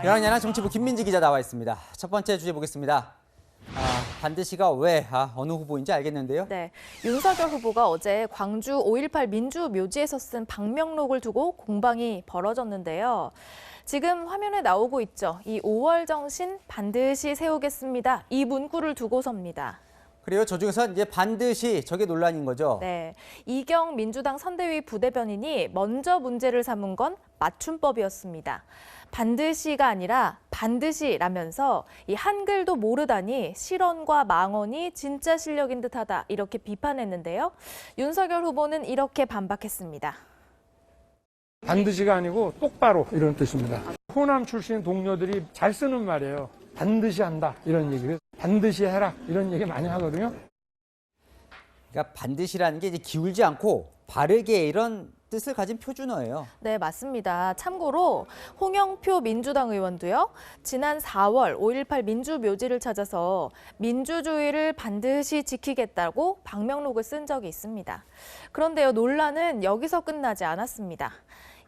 야랑야랑 정치부 김민지 기자 나와 있습니다. 첫 번째 주제 보겠습니다. 반드시가 왜 어느 후보인지 알겠는데요. 네, 윤석열 후보가 어제 광주 5.18 민주묘지에서 쓴 방명록을 두고 공방이 벌어졌는데요. 지금 화면에 나오고 있죠. 이 5월 정신 반드시 세우겠습니다. 이 문구를 두고서입니다. 그래요. 저 중에서 이제 반드시 저게 논란인 거죠. 네, 이경 민주당 선대위 부대변인이 먼저 문제를 삼은 건 맞춤법이었습니다. 반드시가 아니라 반드시라면서 이 한글도 모르다니 실언과 망언이 진짜 실력인 듯하다 이렇게 비판했는데요. 윤석열 후보는 이렇게 반박했습니다. 반드시가 아니고 똑바로 이런 뜻입니다. 호남 출신 동료들이 잘 쓰는 말이에요. 반드시 한다 이런 얘기를 반드시 해라 이런 얘기 많이 하거든요. 그러니까 반드시라는 게 이제 기울지 않고 바르게 이런 뜻을 가진 표준어예요. 네, 맞습니다. 참고로 홍영표 민주당 의원도요. 지난 4월 5.18 민주묘지를 찾아서 민주주의를 반드시 지키겠다고 방명록을 쓴 적이 있습니다. 그런데요, 논란은 여기서 끝나지 않았습니다.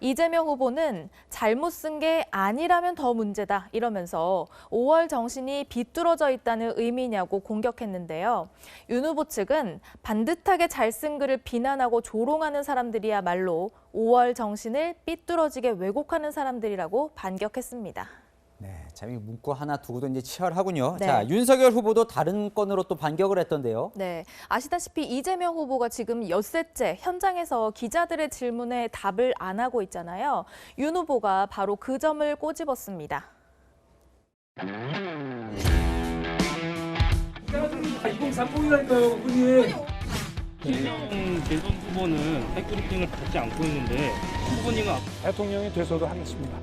이재명 후보는 잘못 쓴 게 아니라면 더 문제다 이러면서 5월 정신이 비뚤어져 있다는 의미냐고 공격했는데요. 윤 후보 측은 반듯하게 잘 쓴 글을 비난하고 조롱하는 사람들이야말로 5월 정신을 삐뚤어지게 왜곡하는 사람들이라고 반격했습니다. 네, 참 이 문구 하나 두고도 이제 치열하군요. 네. 자, 윤석열 후보도 다른 건으로 또 반격을 했던데요. 네, 아시다시피 이재명 후보가 지금 엿새째 현장에서 기자들의 질문에 답을 안 하고 있잖아요. 윤 후보가 바로 그 점을 꼬집었습니다. 2030이라니까요, 후보님. 이재명 대선 후보는 핵브리핑을 받지 않고 있는데 후보님은 대통령이 돼서도 하겠습니다.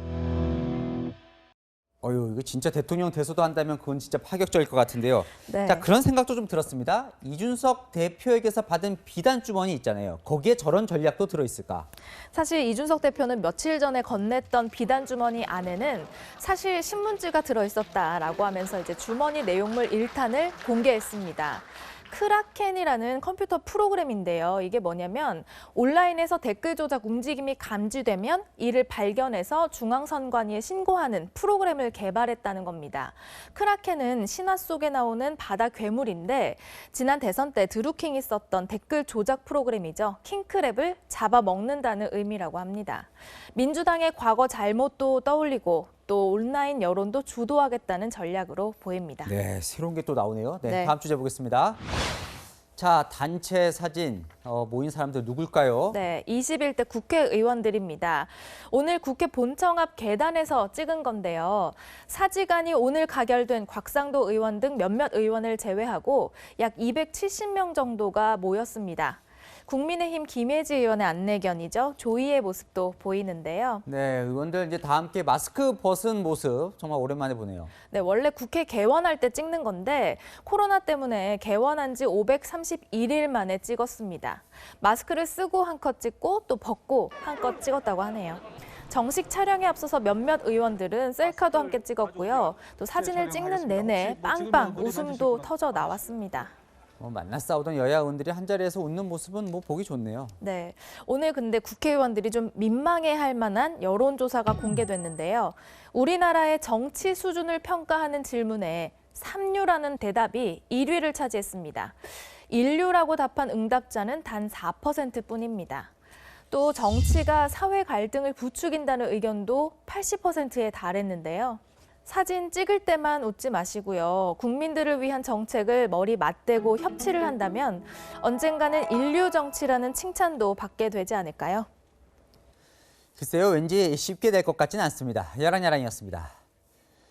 이거 진짜 대통령 돼서도 한다면 그건 진짜 파격적일 것 같은데요. 네. 자, 그런 생각도 좀 들었습니다. 이준석 대표에게서 받은 비단 주머니 있잖아요. 거기에 저런 전략도 들어있을까? 사실 이준석 대표는 며칠 전에 건넸던 비단 주머니 안에는 사실 신문지가 들어있었다라고 하면서 이제 주머니 내용물 1탄을 공개했습니다. 크라켄이라는 컴퓨터 프로그램인데요. 이게 뭐냐면 온라인에서 댓글 조작 움직임이 감지되면 이를 발견해서 중앙선관위에 신고하는 프로그램을 개발했다는 겁니다. 크라켄은 신화 속에 나오는 바다 괴물인데 지난 대선 때 드루킹이 썼던 댓글 조작 프로그램이죠. 킹크랩을 잡아먹는다는 의미라고 합니다. 민주당의 과거 잘못도 떠올리고 또 온라인 여론도 주도하겠다는 전략으로 보입니다. 네, 새로운 게 또 나오네요. 네, 네. 다음 주제 보겠습니다. 자, 단체 사진 모인 사람들 누굴까요? 네, 21대 국회의원들입니다. 오늘 국회 본청 앞 계단에서 찍은 건데요. 사직안이 오늘 가결된 곽상도 의원 등 몇몇 의원을 제외하고 약 270명 정도가 모였습니다. 국민의힘 김혜지 의원의 안내견이죠. 조이의 모습도 보이는데요. 네, 의원들 이제 다 함께 마스크 벗은 모습 정말 오랜만에 보네요. 네, 원래 국회 개원할 때 찍는 건데 코로나 때문에 개원한 지 531일 만에 찍었습니다. 마스크를 쓰고 한 컷 찍고 또 벗고 한 컷 찍었다고 하네요. 정식 촬영에 앞서서 몇몇 의원들은 셀카도 함께 찍었고요. 또 사진을 찍는 내내 빵빵 웃음도 터져 나왔습니다. 만나 싸우던 여야 의원들이 한자리에서 웃는 모습은 보기 좋네요. 네, 오늘 근데 국회의원들이 좀 민망해할 만한 여론조사가 공개됐는데요. 우리나라의 정치 수준을 평가하는 질문에 삼류라는 대답이 1위를 차지했습니다. 인류라고 답한 응답자는 단 4%뿐입니다. 또 정치가 사회 갈등을 부추긴다는 의견도 80%에 달했는데요. 사진 찍을 때만 웃지 마시고요. 국민들을 위한 정책을 머리 맞대고 협치를 한다면 언젠가는 인류 정치라는 칭찬도 받게 되지 않을까요? 글쎄요, 왠지 쉽게 될 것 같지는 않습니다. 야랑야랑이었습니다.